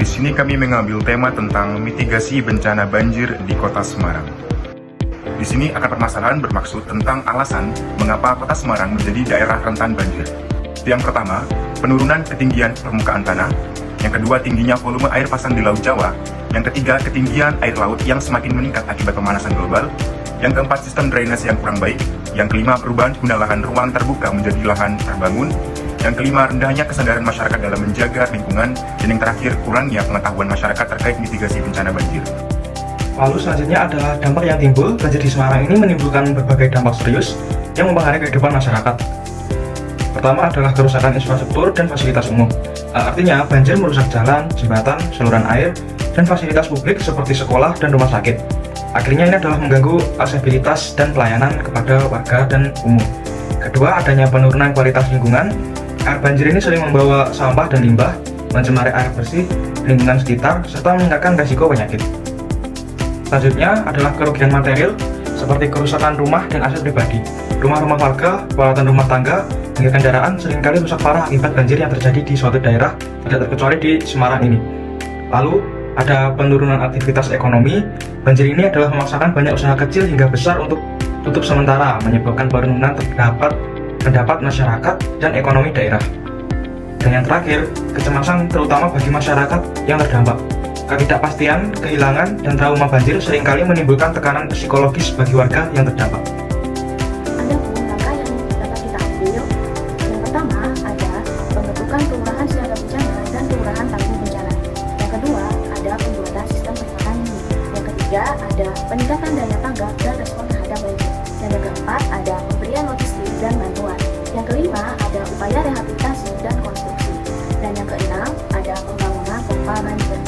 Di sini kami mengambil tema tentang mitigasi bencana banjir di Kota Semarang. Di sini akar permasalahan bermaksud tentang alasan mengapa Kota Semarang menjadi daerah rentan banjir. Yang pertama, penurunan ketinggian permukaan tanah. Yang kedua, tingginya volume air pasang di Laut Jawa. Yang ketiga, ketinggian air laut yang semakin meningkat akibat pemanasan global. Yang keempat, sistem drainase yang kurang baik. Yang kelima, perubahan guna lahan ruang terbuka menjadi lahan terbangun. Yang kelima, rendahnya kesadaran masyarakat dalam menjaga lingkungan. Dan yang terakhir, kurangnya pengetahuan masyarakat terkait mitigasi bencana banjir. Lalu selanjutnya adalah dampak yang timbul. Banjir di Semarang ini menimbulkan berbagai dampak serius yang mempengaruhi kehidupan masyarakat. Pertama adalah kerusakan infrastruktur dan fasilitas umum. Artinya, banjir merusak jalan, jembatan, saluran air, dan fasilitas publik seperti sekolah dan rumah sakit. Akhirnya ini adalah mengganggu aksesibilitas dan pelayanan kepada warga dan umum. Kedua, adanya penurunan kualitas lingkungan. Air banjir ini sering membawa sampah dan limbah, mencemari air bersih, lingkungan sekitar, serta meningkatkan risiko penyakit. Selanjutnya adalah kerugian material, seperti kerusakan rumah dan aset pribadi. Rumah-rumah warga, peralatan rumah tangga, hingga kendaraan seringkali rusak parah akibat banjir yang terjadi di suatu daerah, tidak terkecuali di Semarang ini. Lalu, ada penurunan aktivitas ekonomi. Banjir ini adalah memaksakan banyak usaha kecil hingga besar untuk tutup sementara, menyebabkan penurunan pendapat masyarakat dan ekonomi daerah. Dan yang terakhir, kecemasan terutama bagi masyarakat yang terdampak. Ketidakpastian, kehilangan, dan trauma banjir seringkali menimbulkan tekanan psikologis bagi warga yang terdampak. Ada langkah yang dapat kita ambil. Yang pertama ada pembentukan kelurahan siaga bencana dan kelurahan tangguh bencana. Yang kedua ada pembuatan sistem peringatan dini. Yang ketiga ada peningkatan daya tanggap dan respon terhadap banjir. Yang keempat ada pemberian logistik dan bantuan. Yang kelima ada upaya rehabilitasi dan konstruksi. Dan yang keenam ada pembangunan pompa banjir.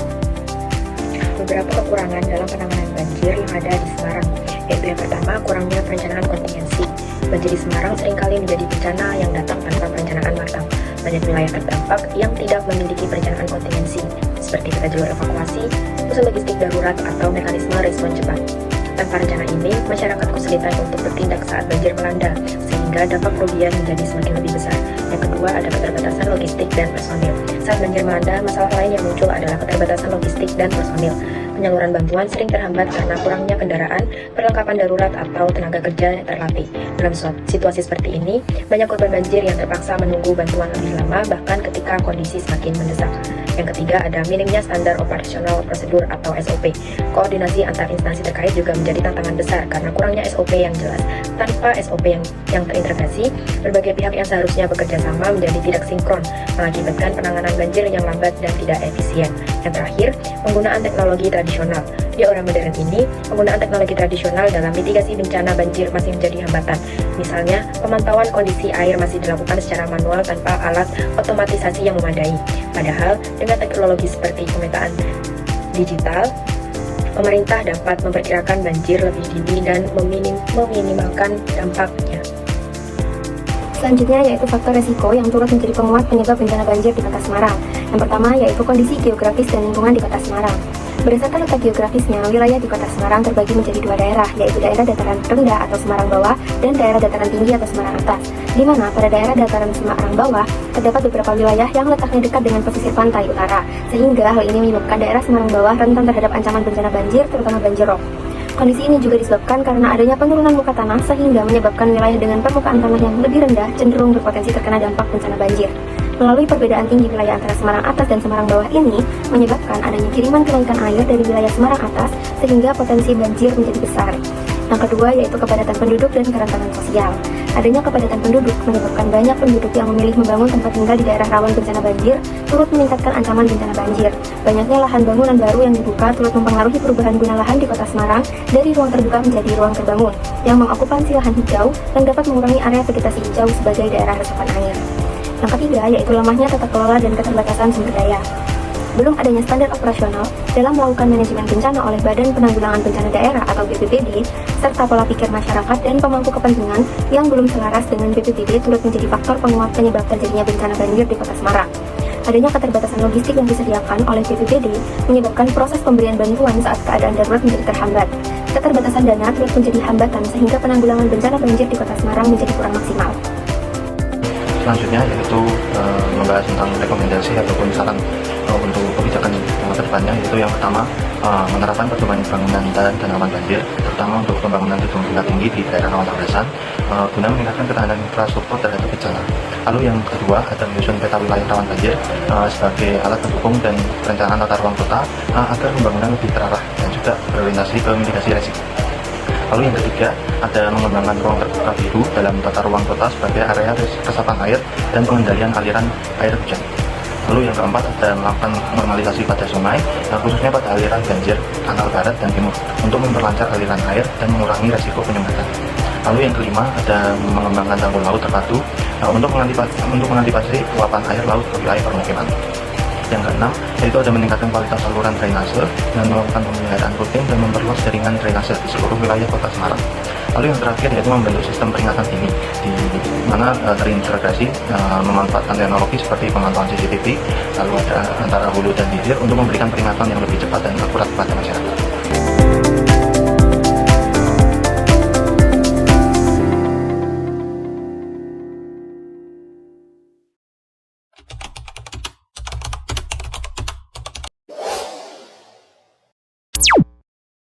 Beberapa kekurangan dalam penanganan banjir yang ada di Semarang, yaitu yang pertama, kurangnya perencanaan kontingensi. Banjir di Semarang seringkali menjadi bencana yang datang tanpa perencanaan matang. Banyak wilayah terdampak yang tidak memiliki perencanaan kontingensi, seperti peta jalur evakuasi, pusat logistik darurat, atau mekanisme respon cepat. Tanpa rencana ini, masyarakat kesulitan untuk bertindak saat banjir melanda, sehingga dampak kerugian menjadi semakin lebih besar. Yang kedua, ada keterbatasan logistik dan personil. Saat banjir melanda, masalah lain yang muncul adalah keterbatasan logistik dan personil. Penyaluran bantuan sering terhambat karena kurangnya kendaraan, perlengkapan darurat, atau tenaga kerja yang terlatih. Dalam situasi seperti ini, banyak korban banjir yang terpaksa menunggu bantuan lebih lama, bahkan ketika kondisi semakin mendesak. Yang ketiga, ada minimnya standar operasional prosedur atau SOP. Koordinasi antar instansi terkait juga menjadi tantangan besar karena kurangnya SOP yang jelas. Tanpa SOP yang terintegrasi, berbagai pihak yang seharusnya bekerja sama menjadi tidak sinkron, mengakibatkan penanganan banjir yang lambat dan tidak efisien. Yang terakhir, penggunaan teknologi tradisional. Di era modern ini, penggunaan teknologi tradisional dalam mitigasi bencana banjir masih menjadi hambatan. Misalnya, pemantauan kondisi air masih dilakukan secara manual tanpa alat otomatisasi yang memadai. Padahal, dengan teknologi seperti pemetaan digital, pemerintah dapat memperkirakan banjir lebih dini dan meminimalkan dampaknya. Selanjutnya yaitu faktor resiko yang turut menjadi penguat penyebab bencana banjir di Kota Semarang. Yang pertama yaitu kondisi geografis dan lingkungan di Kota Semarang. Berdasarkan letak geografisnya, wilayah di Kota Semarang terbagi menjadi dua daerah, yaitu daerah dataran rendah atau Semarang Bawah dan daerah dataran tinggi atau Semarang Atas. Di mana pada daerah dataran Semarang Bawah terdapat beberapa wilayah yang letaknya dekat dengan pesisir pantai utara, sehingga hal ini menyebabkan daerah Semarang Bawah rentan terhadap ancaman bencana banjir, terutama banjir rob. Kondisi ini juga disebabkan karena adanya penurunan muka tanah sehingga menyebabkan wilayah dengan permukaan tanah yang lebih rendah cenderung berpotensi terkena dampak bencana banjir. Melalui perbedaan tinggi wilayah antara Semarang Atas dan Semarang Bawah ini menyebabkan adanya kiriman kenaikan air dari wilayah Semarang Atas sehingga potensi banjir menjadi besar. Yang kedua yaitu kepadatan penduduk dan kerentanan sosial. Adanya kepadatan penduduk menyebabkan banyak penduduk yang memilih membangun tempat tinggal di daerah rawan bencana banjir turut meningkatkan ancaman bencana banjir. Banyaknya lahan bangunan baru yang dibuka turut mempengaruhi perubahan guna lahan di Kota Semarang dari ruang terbuka menjadi ruang terbangun yang mengokupansi lahan hijau dan dapat mengurangi area vegetasi hijau sebagai daerah resapan air. Yang ketiga yaitu lemahnya tata kelola dan keterbatasan sumber daya. Belum adanya standar operasional dalam melakukan manajemen bencana oleh Badan Penanggulangan Bencana Daerah atau BPBD, serta pola pikir masyarakat dan pemangku kepentingan yang belum selaras dengan BPBD turut menjadi faktor penguat penyebab terjadinya bencana banjir di Kota Semarang. Adanya keterbatasan logistik yang disediakan oleh BPBD menyebabkan proses pemberian bantuan saat keadaan darurat menjadi terhambat. Keterbatasan dana terus menjadi hambatan sehingga penanggulangan bencana banjir di Kota Semarang menjadi kurang maksimal. Selanjutnya yaitu membahas tentang rekomendasi ataupun saran untuk kebijakan kedepannya, yaitu yang pertama menerapkan pedoman bangunan dan rawan banjir, terutama untuk pembangunan gedung tingkat tinggi di daerah rawan landasan guna meningkatkan ketahanan infrastruktur terhadap bencana. Lalu yang kedua ada menyusun peta wilayah rawan banjir sebagai alat pendukung dan perencanaan tata ruang kota agar pembangunan lebih terarah dan juga berorientasi ke mitigasi resiko. Lalu yang ketiga ada mengembangkan ruang terbuka biru dalam tata ruang kota sebagai area resapan air dan pengendalian aliran air hujan. Lalu yang keempat ada melakukan normalisasi pada sungai, khususnya pada aliran banjir kanal barat dan timur untuk memperlancar aliran air dan mengurangi resiko penyumbatan. Lalu yang kelima ada mengembangkan tanggul laut terpadu untuk mengantisipasi luapan air laut ke wilayah permukiman. Yang keenam yaitu ada meningkatkan kualitas saluran drainase dan melakukan pemeliharaan rutin dan memperluas jaringan drainase di seluruh wilayah Kota Semarang. Lalu yang terakhir yaitu membentuk sistem peringatan dini di mana terintegrasi memanfaatkan teknologi seperti pemantauan CCTV, lalu ada antara hulu dan hilir untuk memberikan peringatan yang lebih cepat dan akurat kepada masyarakat.